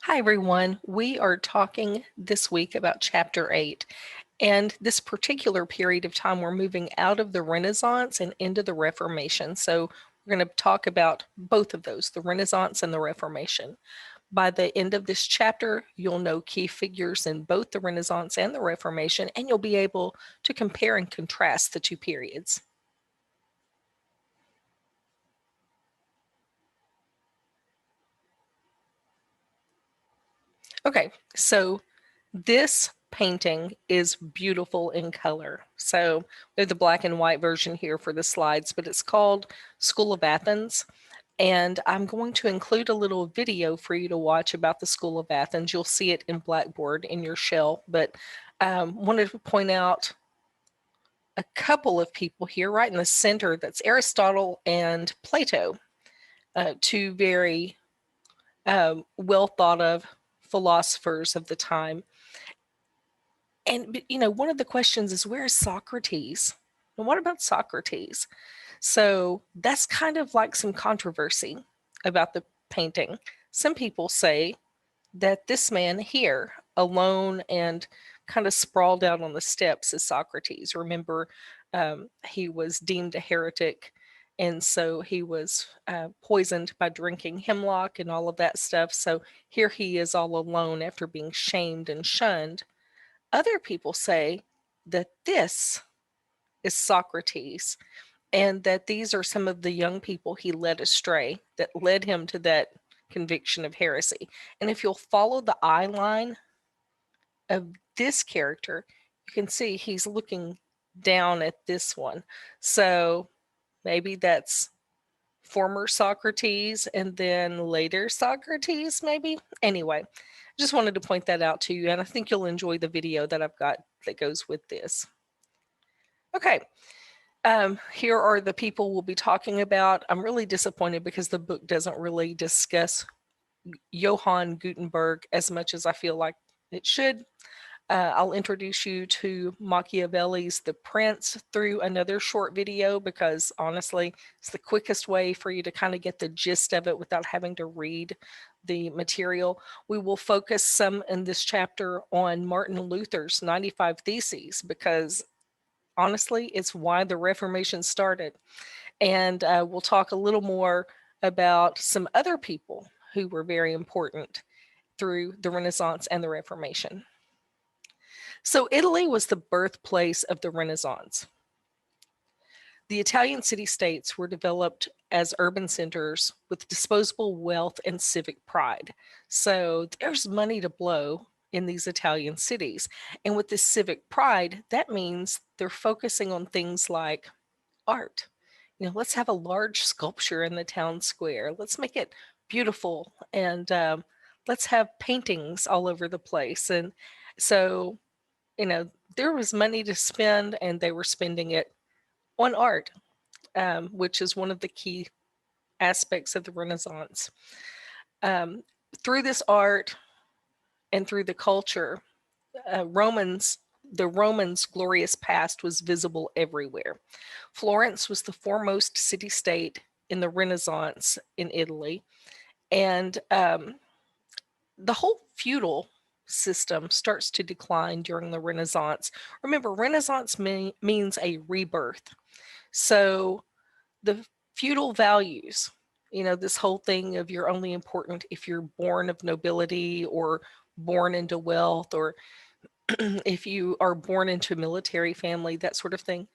Hi, everyone. We are talking this week about Chapter 8. And this particular period of time, we're moving out of the Renaissance and into the Reformation. So we're going to talk about both of those, the Renaissance and the Reformation. By the end of this chapter, you'll know key figures in both the Renaissance and the Reformation, and you'll be able to compare and contrast the two periods. Okay, so this painting is beautiful in color. So we have the black and white version here for the slides, but it's called School of Athens. And I'm going to include a little video for you to watch about the School of Athens. You'll see it in Blackboard in your shell, but wanted to point out a couple of people here right in the center. That's Aristotle and Plato, two very well thought of philosophers of the time. And, one of the questions is, where is Socrates? And what about Socrates? So that's kind of like some controversy about the painting. Some people say that this man here, alone and kind of sprawled out on the steps, is Socrates. Remember, he was deemed a heretic, and so he was poisoned by drinking hemlock and all of that stuff. So here he is all alone after being shamed and shunned. Other people say that this is Socrates and that these are some of the young people he led astray that led him to that conviction of heresy. And if you'll follow the eye line of this character, you can see he's looking down at this one. So maybe that's former Socrates and then later Socrates, maybe. Anyway, just wanted to point that out to you, and I think you'll enjoy the video that I've got that goes with this. Okay, here are the people we'll be talking about. I'm really disappointed because the book doesn't really discuss Johann Gutenberg as much as I feel like it should. I'll introduce you to Machiavelli's The Prince through another short video because honestly, it's the quickest way for you to kind of get the gist of it without having to read the material. We will focus some in this chapter on Martin Luther's 95 Theses because honestly, it's why the Reformation started. And we'll talk a little more about some other people who were very important through the Renaissance and the Reformation. So Italy was the birthplace of the Renaissance. The Italian city-states were developed as urban centers with disposable wealth and civic pride. So there's money to blow in these Italian cities. And with this civic pride, that means they're focusing on things like art. Let's have a large sculpture in the town square. Let's make it beautiful, and let's have paintings all over the place. And so, there was money to spend, and they were spending it on art, which is one of the key aspects of the Renaissance. Through this art and through the culture, the Romans' glorious past was visible everywhere. Florence was the foremost city-state in the Renaissance in Italy, and the whole feudal system starts to decline during the Renaissance. Remember, Renaissance means a rebirth. So the feudal values, this whole thing of you're only important if you're born of nobility or born into wealth, or if you are born into a military family, that sort of thing,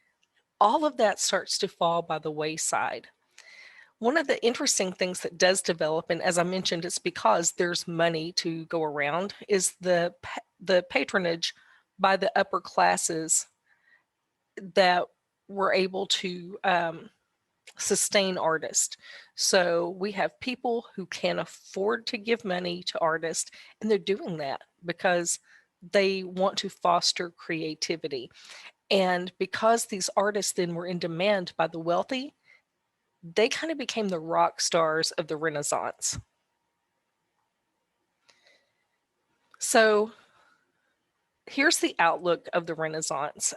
all of that starts to fall by the wayside. One of the interesting things that does develop, and as I mentioned, it's because there's money to go around, is the patronage by the upper classes that were able to sustain artists. So we have people who can afford to give money to artists, and they're doing that because they want to foster creativity. And because these artists then were in demand by the wealthy, they kind of became the rock stars of the Renaissance. So here's the outlook of the Renaissance.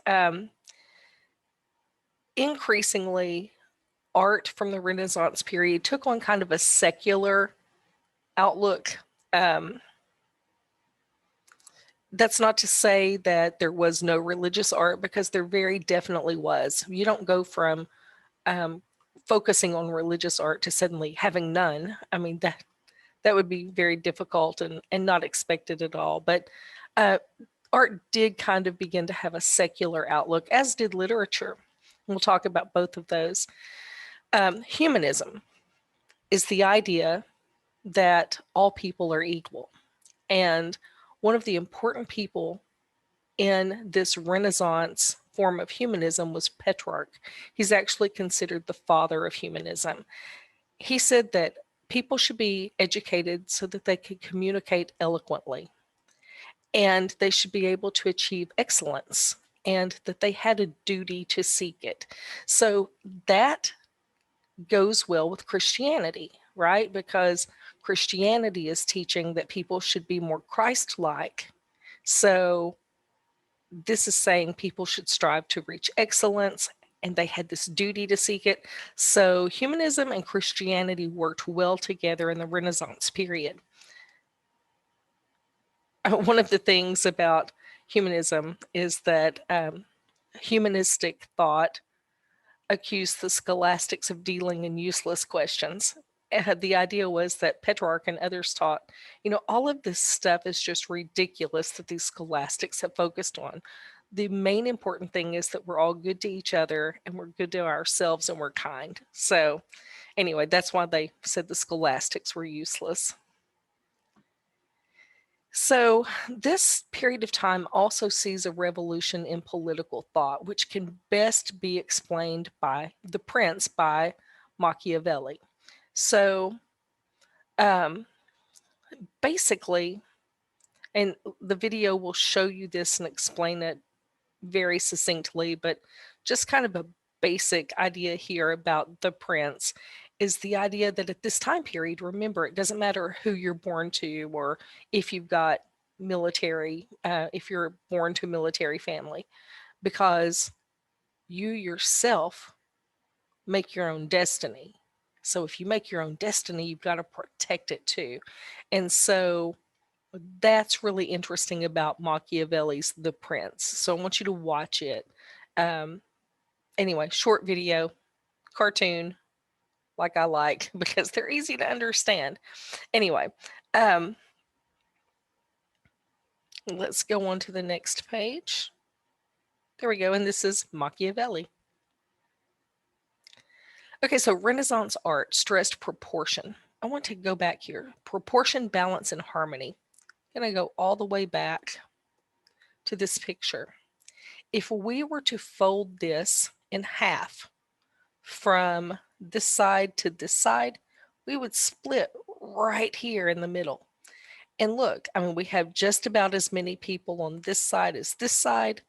Increasingly, art from the Renaissance period took on kind of a secular outlook. That's not to say that there was no religious art, because there very definitely was. You don't go from um, focusing on religious art to suddenly having none. I mean, that would be very difficult and not expected at all. But uh, art did kind of begin to have a secular outlook, as did literature. We'll talk about both of those. Humanism is the idea that all people are equal. And one of the important people in this Renaissance form of humanism was Petrarch. He's actually considered the father of humanism. He said that people should be educated so that they could communicate eloquently, and they should be able to achieve excellence, and that they had a duty to seek it. So that goes well with Christianity, right? Because Christianity is teaching that people should be more Christ-like. So this is saying people should strive to reach excellence, and they had this duty to seek it. So humanism and Christianity worked well together in the Renaissance period. One of the things about humanism is that humanistic thought accused the scholastics of dealing in useless questions. The idea was that Petrarch and others taught, all of this stuff is just ridiculous that these scholastics have focused on. The main important thing is that we're all good to each other, and we're good to ourselves, and we're kind. So anyway, that's why they said the scholastics were useless. So this period of time also sees a revolution in political thought, which can best be explained by The Prince by Machiavelli. So um, basically, and the video will show you this and explain it very succinctly, but just kind of a basic idea here about The Prince is the idea that at this time period, remember, it doesn't matter who you're born to, or if you've got military, if you're born to a military family, because you yourself make your own destiny. So if you make your own destiny, you've got to protect it too. And so that's really interesting about Machiavelli's The Prince. So I want you to watch it. Um, anyway, short video, cartoon, like I like, because they're easy to understand. Anyway, um, let's go on to the next page. There we go. And this is Machiavelli. Okay, so Renaissance art stressed proportion. I want to go back here. Proportion, balance, and harmony. I'm going to go all the way back to this picture. If we were to fold this in half from this side to this side, we would split right here in the middle. And look, I mean, we have just about as many people on this side as this side.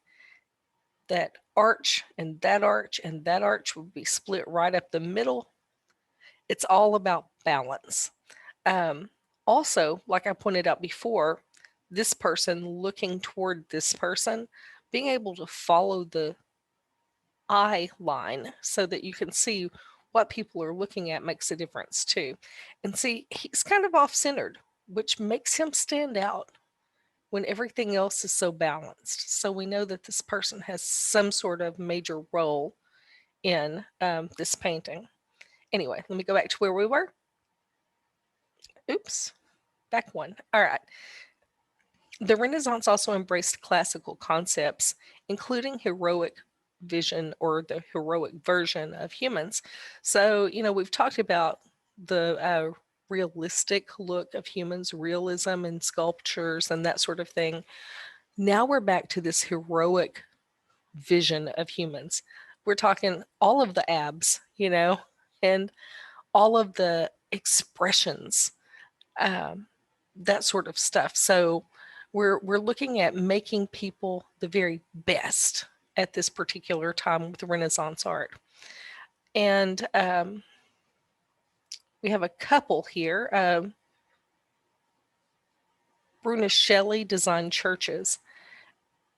That arch and that arch and that arch would be split right up the middle. It's all about balance. Also, like I pointed out before, this person looking toward this person, being able to follow the eye line so that you can see what people are looking at makes a difference too. And see, he's kind of off-centered, which makes him stand out when everything else is so balanced. So we know that this person has some sort of major role in this painting. Anyway, let me go back to where we were. Oops, back one. All right. The Renaissance also embraced classical concepts, including heroic vision, or the heroic version of humans. So, we've talked about the realistic look of humans, realism in sculptures and that sort of thing. Now we're back to this heroic vision of humans. We're talking all of the abs, and all of the expressions, that sort of stuff. So we're looking at making people the very best at this particular time with Renaissance art. And we have a couple here. Brunelleschi designed churches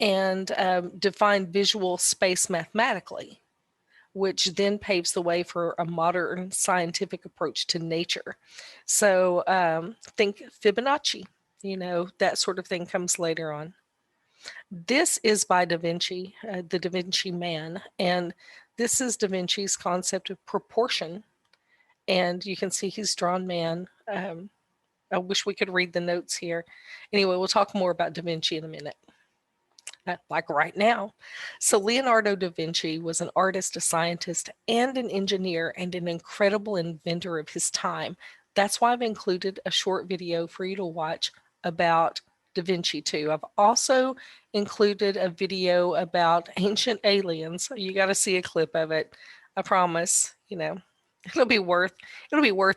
and defined visual space mathematically, which then paves the way for a modern scientific approach to nature. So think Fibonacci, that sort of thing comes later on. This is by Da Vinci, the Da Vinci Man, and this is Da Vinci's concept of proportion. And you can see he's drawn man. I wish we could read the notes here. Anyway, we'll talk more about Da Vinci in a minute. Like right now. So Leonardo da Vinci was an artist, a scientist, and an engineer, and an incredible inventor of his time. That's why I've included a short video for you to watch about Da Vinci too. I've also included a video about ancient aliens. You got to see a clip of it. I promise, it'll be worth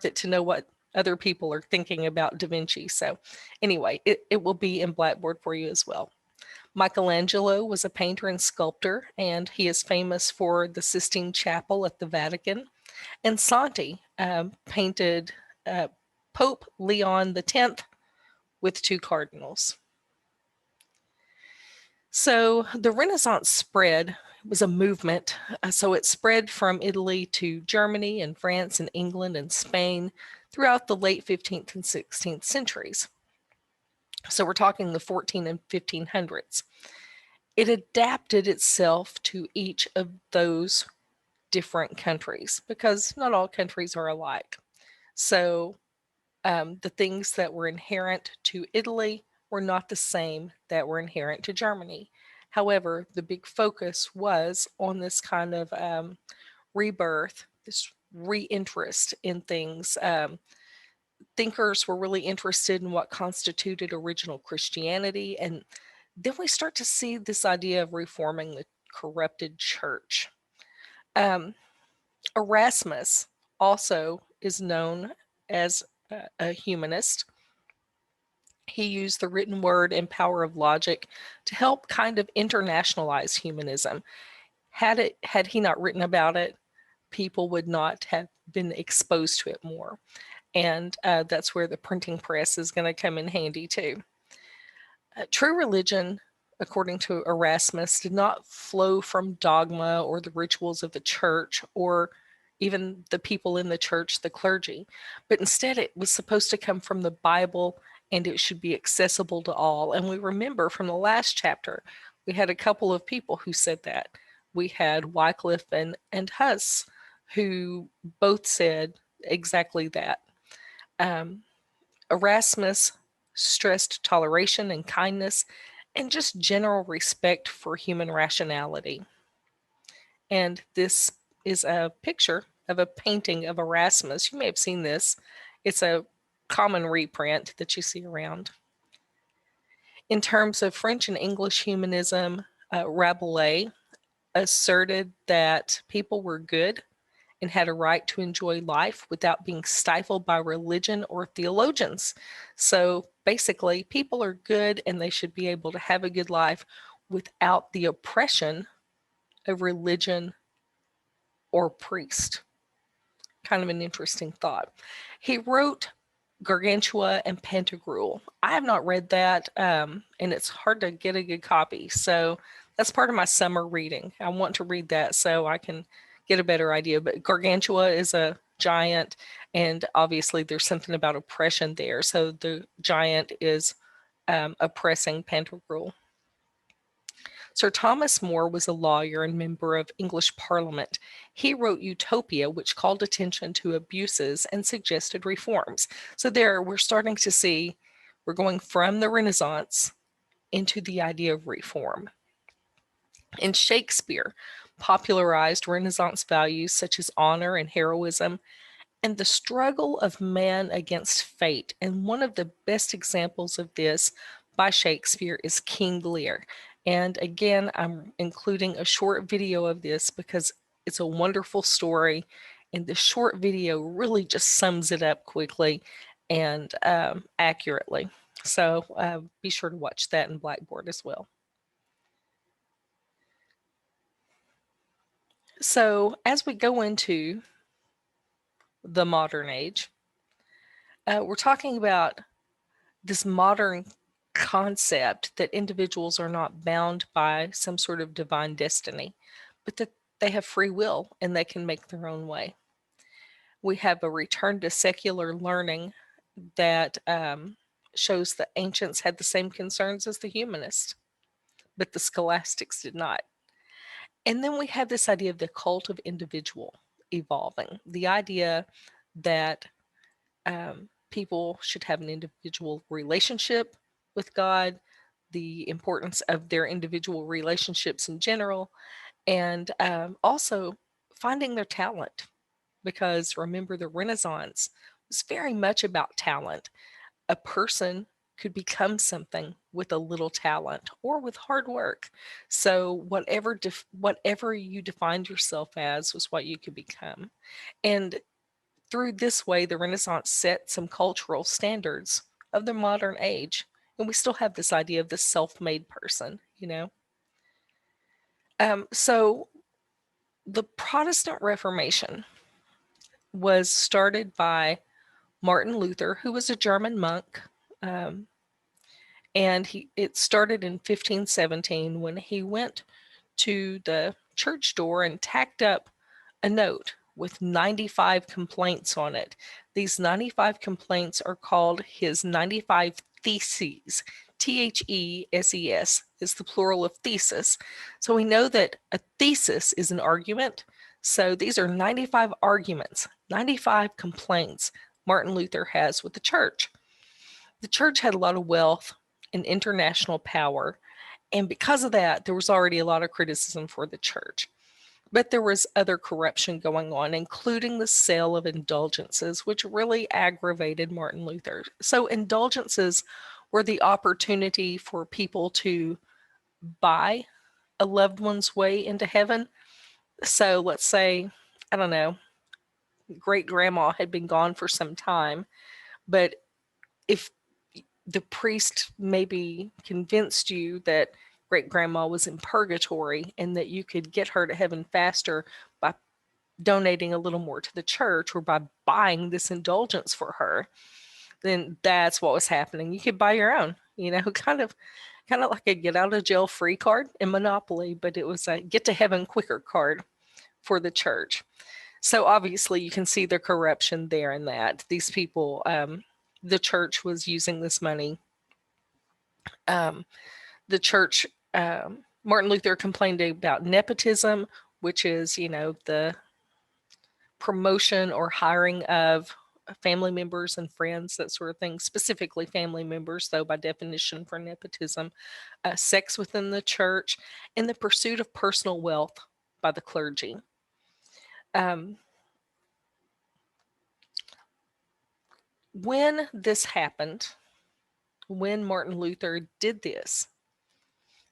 it to know what other people are thinking about Da Vinci. So anyway, it will be in Blackboard for you as well. Michelangelo was a painter and sculptor, and he is famous for the Sistine Chapel at the Vatican. And Santi painted Pope Leon X with two cardinals. So the Renaissance spread was a movement. So it spread from Italy to Germany and France and England and Spain throughout the late 15th and 16th centuries. So we're talking the 14 and 1500s. It adapted itself to each of those different countries because not all countries are alike. So the things that were inherent to Italy were not the same that were inherent to Germany. However, the big focus was on this kind of rebirth, this reinterest in things. Thinkers were really interested in what constituted original Christianity, and then we start to see this idea of reforming the corrupted church. Erasmus also is known as a humanist. He used the written word and power of logic to help kind of internationalize humanism. Had he not written about it, people would not have been exposed to it more. And that's where the printing press is going to come in handy too. True religion, according to Erasmus, did not flow from dogma or the rituals of the church or even the people in the church, the clergy, but instead it was supposed to come from the Bible, and it should be accessible to all. And we remember from the last chapter, we had a couple of people who said that. We had Wycliffe and Huss, who both said exactly that. Erasmus stressed toleration and kindness and just general respect for human rationality. And this is a picture of a painting of Erasmus. You may have seen this. It's a common reprint that you see around. In terms of French and English humanism, Rabelais asserted that people were good and had a right to enjoy life without being stifled by religion or theologians. So basically, people are good and they should be able to have a good life without the oppression of religion or priest. Kind of an interesting thought. He wrote Gargantua and Pantagruel. I have not read that, and it's hard to get a good copy. So that's part of my summer reading. I want to read that so I can get a better idea. But Gargantua is a giant, and obviously there's something about oppression there. So the giant is oppressing Pantagruel. Sir Thomas More was a lawyer and member of English Parliament. He wrote Utopia, which called attention to abuses and suggested reforms. So there we're starting to see we're going from the Renaissance into the idea of reform. And Shakespeare popularized Renaissance values such as honor and heroism and the struggle of man against fate. And one of the best examples of this by Shakespeare is King Lear. And again, I'm including a short video of this because it's a wonderful story. And the short video really just sums it up quickly and accurately. So be sure to watch that in Blackboard as well. So as we go into the modern age, we're talking about this modern concept that individuals are not bound by some sort of divine destiny, but that they have free will and they can make their own way. We have a return to secular learning that shows the ancients had the same concerns as the humanists. but the scholastics did not. And then we have this idea of the cult of individual evolving, the idea that people should have an individual relationship with God, the importance of their individual relationships in general, and also finding their talent. Because remember, the Renaissance was very much about talent. A person could become something with a little talent or with hard work. So whatever you defined yourself as was what you could become. And through this way, the Renaissance set some cultural standards of the modern age. And we still have this idea of the self-made person. So the Protestant Reformation was started by Martin Luther, who was a German monk. Um, and it started in 1517 when he went to the church door and tacked up a note with 95 complaints on it. These 95 complaints are called his 95 Theses. Theses is the plural of thesis. So we know that a thesis is an argument. So these are 95 arguments, 95 complaints Martin Luther has with the church. The church had a lot of wealth and international power, and because of that, there was already a lot of criticism for the church. But there was other corruption going on, including the sale of indulgences, which really aggravated Martin Luther. So indulgences were the opportunity for people to buy a loved one's way into heaven. So let's say, I don't know, great grandma had been gone for some time, but if the priest maybe convinced you that great grandma was in purgatory and that you could get her to heaven faster by donating a little more to the church or by buying this indulgence for her, then that's what was happening. You could buy your own, kind of like a get out of jail free card in Monopoly, but it was a get to heaven quicker card for the church. So obviously you can see the corruption there in that these people, the church was using this money. The church, Martin Luther complained about nepotism, which is, the promotion or hiring of family members and friends, that sort of thing, specifically family members, though by definition for nepotism, sex within the church, and the pursuit of personal wealth by the clergy. When this happened, when Martin Luther did this,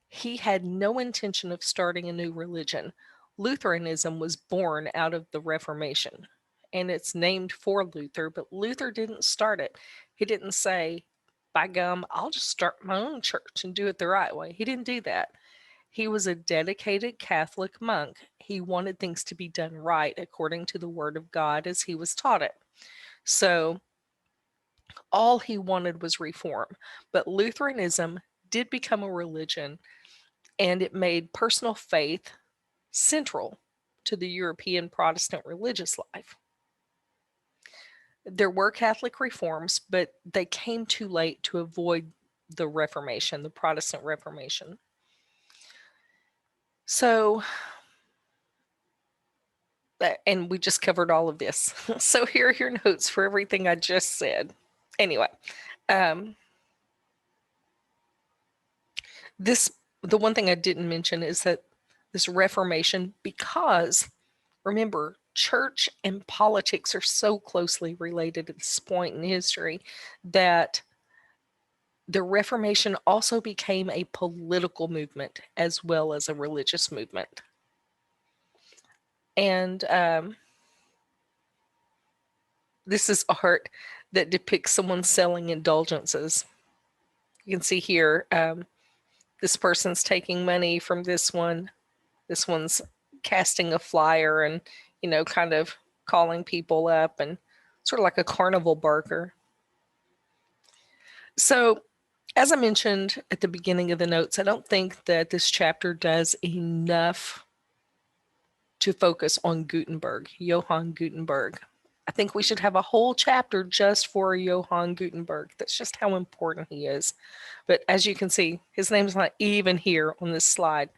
he had no intention of starting a new religion. Lutheranism was born out of the Reformation, and it's named for Luther, but Luther didn't start it. He didn't say, by gum, I'll just start my own church and do it the right way. He didn't do that. He was a dedicated Catholic monk. He wanted things to be done right according to the Word of God as he was taught it. So all he wanted was reform. But Lutheranism did become a religion, and it made personal faith central to the European Protestant religious life. There were Catholic reforms, but they came too late to avoid the Reformation, the Protestant Reformation. So, and we just covered all of this. So here are your notes for everything I just said. Anyway, the one thing I didn't mention is that this Reformation, because remember, church and politics are so closely related at this point in history that the Reformation also became a political movement as well as a religious movement. And this is art that depicts someone selling indulgences. You can see here, this person's taking money from this one. This one's casting a flyer and, kind of calling people up, and sort of like a carnival barker. So, as I mentioned at the beginning of the notes, I don't think that this chapter does enough to focus on Gutenberg, Johann Gutenberg. I think we should have a whole chapter just for Johann Gutenberg. That's just how important he is. But as you can see, his name's not even here on this slide.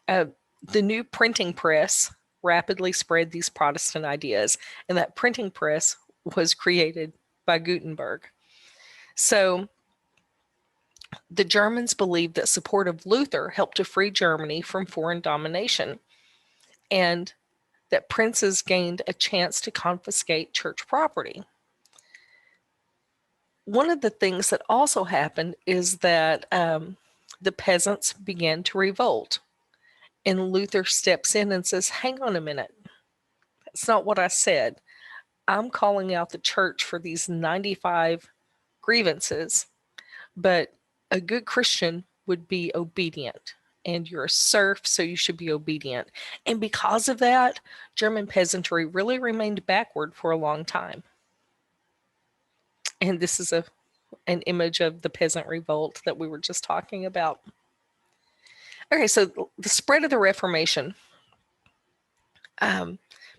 Uh, the new printing press rapidly spread these Protestant ideas, and that printing press was created by Gutenberg. So the Germans believed that support of Luther helped to free Germany from foreign domination, and that princes gained a chance to confiscate church property. One of the things that also happened is that the peasants began to revolt. And Luther steps in and says, hang on a minute. That's not what I said. I'm calling out the church for these 95 grievances, but a good Christian would be obedient. And you're a serf, so you should be obedient. And because of that, German peasantry really remained backward for a long time. And this is an image of the peasant revolt that we were just talking about. Okay, so the spread of the Reformation.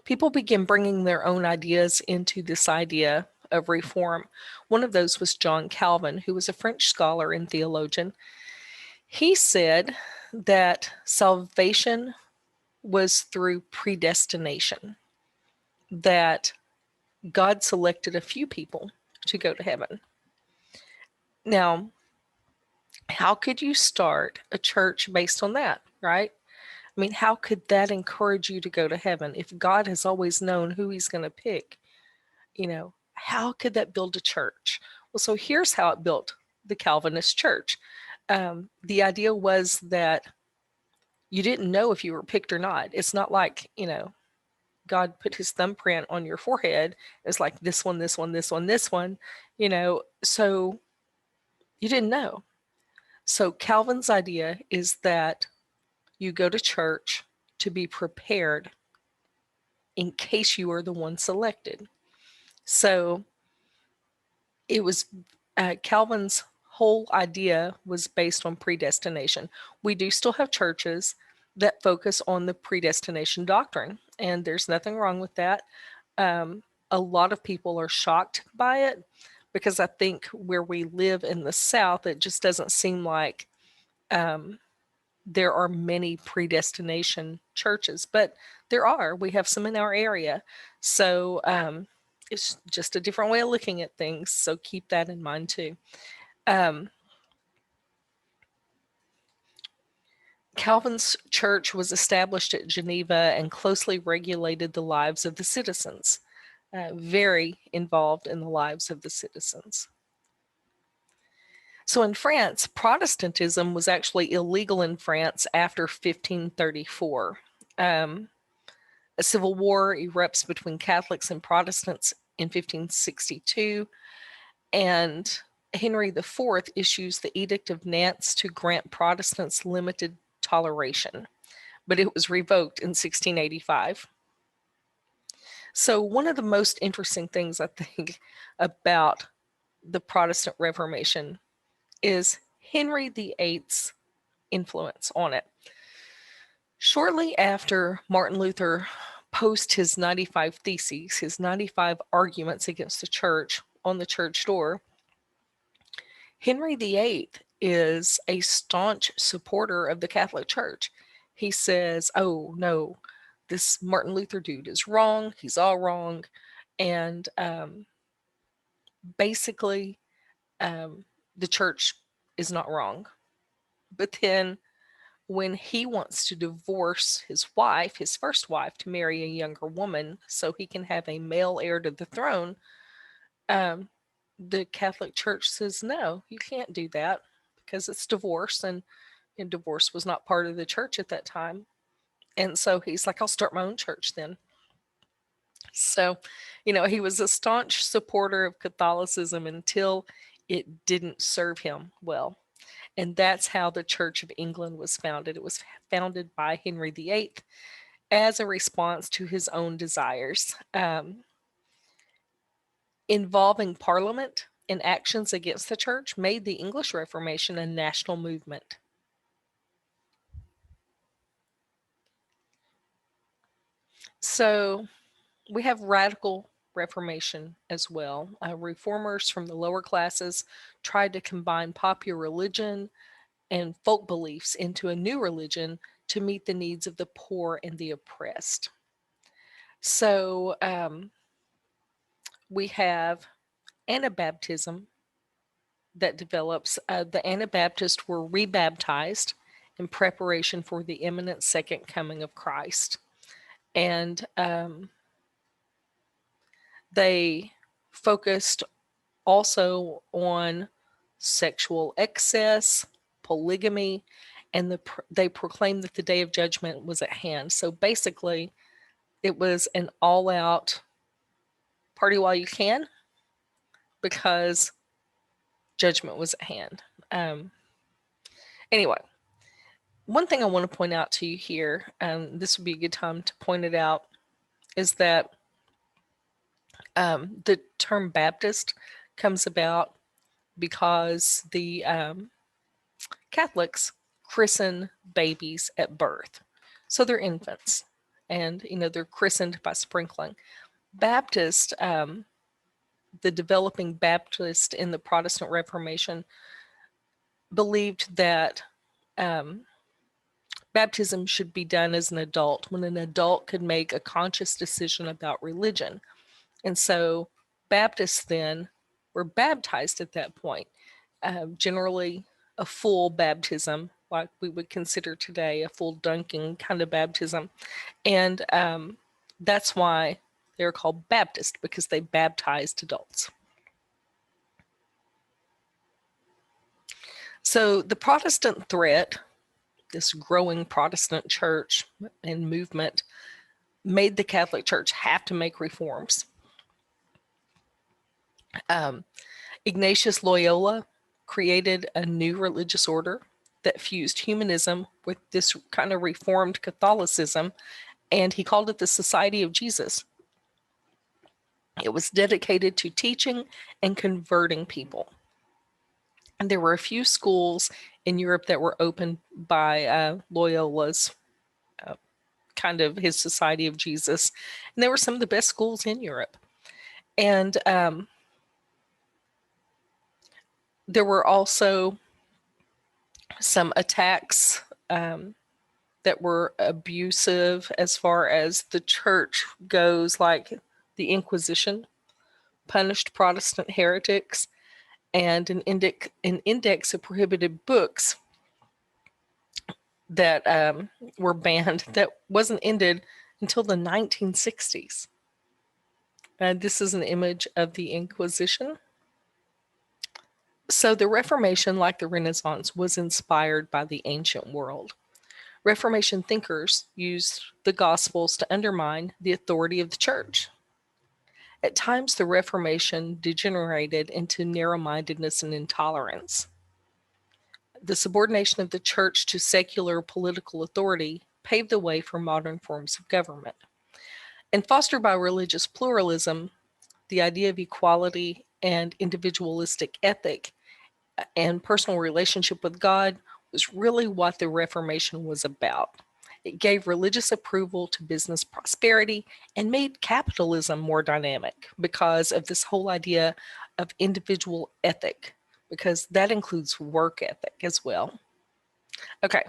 People began bringing their own ideas into this idea of reform. One of those was John Calvin, who was a French scholar and theologian. He said that salvation was through predestination, that God selected a few people to go to heaven. Now, how could you start a church based on that, right? I mean, how could that encourage you to go to heaven if God has always known who he's going to pick? You know, how could that build a church? Well, so here's how it built the Calvinist church. The idea was that you didn't know if you were picked or not. It's not like, God put his thumbprint on your forehead. It's like this one, this one, this one, this one, so you didn't know. So Calvin's idea is that you go to church to be prepared in case you are the one selected. So it was Calvin's whole idea was based on predestination. We do still have churches that focus on the predestination doctrine, and there's nothing wrong with that. A lot of people are shocked by it because I think where we live in the South, it just doesn't seem like there are many predestination churches, but there are. We have some in our area. So it's just a different way of looking at things. So keep that in mind too. Calvin's church was established at Geneva and closely regulated the lives of the citizens, very involved in the lives of the citizens. So in France, Protestantism was actually illegal in France after 1534. A civil war erupts between Catholics and Protestants in 1562, and Henry IV issues the Edict of Nantes to grant Protestants limited toleration, but it was revoked in 1685. So one of the most interesting things I think about the Protestant Reformation is Henry VIII's influence on it. Shortly after Martin Luther posted his 95 Theses, his 95 arguments against the church on the church door, Henry VIII is a staunch supporter of the Catholic Church. He says, oh, no, this Martin Luther dude is wrong. He's all wrong. And basically, the church is not wrong. But then when he wants to divorce his wife, his first wife, to marry a younger woman so he can have a male heir to the throne, the Catholic Church says, no, you can't do that because it's divorce, and divorce was not part of the church at that time. And so he's like, I'll start my own church then. So, he was a staunch supporter of Catholicism until it didn't serve him well. And that's how the Church of England was founded. It was founded by Henry VIII as a response to his own desires. Involving Parliament and actions against the church made the English Reformation a national movement. So we have radical Reformation as well. Reformers from the lower classes tried to combine popular religion and folk beliefs into a new religion to meet the needs of the poor and the oppressed. So we have Anabaptism that develops. The Anabaptists were rebaptized in preparation for the imminent second coming of Christ. And they focused also on sexual excess, polygamy, and they proclaimed that the day of judgment was at hand. So basically, it was an all-out party while you can, because judgment was at hand. Anyway, one thing I want to point out to you here, and this would be a good time to point it out, is that the term Baptist comes about because the Catholics christen babies at birth. So they're infants, and they're christened by sprinkling. Baptist, the developing Baptist in the Protestant Reformation, believed that baptism should be done as an adult, when an adult could make a conscious decision about religion. And so Baptists then were baptized at that point, generally a full baptism, like we would consider today a full dunking kind of baptism. And that's why they're called Baptist, because they baptized adults. So the Protestant threat, this growing Protestant church and movement, made the Catholic Church have to make reforms. Ignatius Loyola created a new religious order that fused humanism with this kind of reformed Catholicism, and he called it the Society of Jesus. It was dedicated to teaching and converting people. And there were a few schools in Europe that were opened by Loyola's kind of his Society of Jesus. And they were some of the best schools in Europe. And there were also some attacks that were abusive as far as the church goes, like the Inquisition punished Protestant heretics, and an index of prohibited books that were banned that wasn't ended until the 1960s. This is an image of the Inquisition. So the Reformation, like the Renaissance, was inspired by the ancient world. Reformation thinkers used the Gospels to undermine the authority of the church. At times, the Reformation degenerated into narrow-mindedness and intolerance. The subordination of the church to secular political authority paved the way for modern forms of government. And fostered by religious pluralism, the idea of equality and individualistic ethic and personal relationship with God was really what the Reformation was about. It gave religious approval to business prosperity and made capitalism more dynamic because of this whole idea of individual ethic, because that includes work ethic as well. Okay,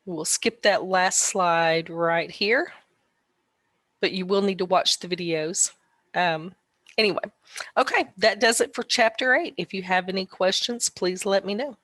we'll skip that last slide right here, but you will need to watch the videos. Anyway, okay, that does it for Chapter 8. If you have any questions, please let me know.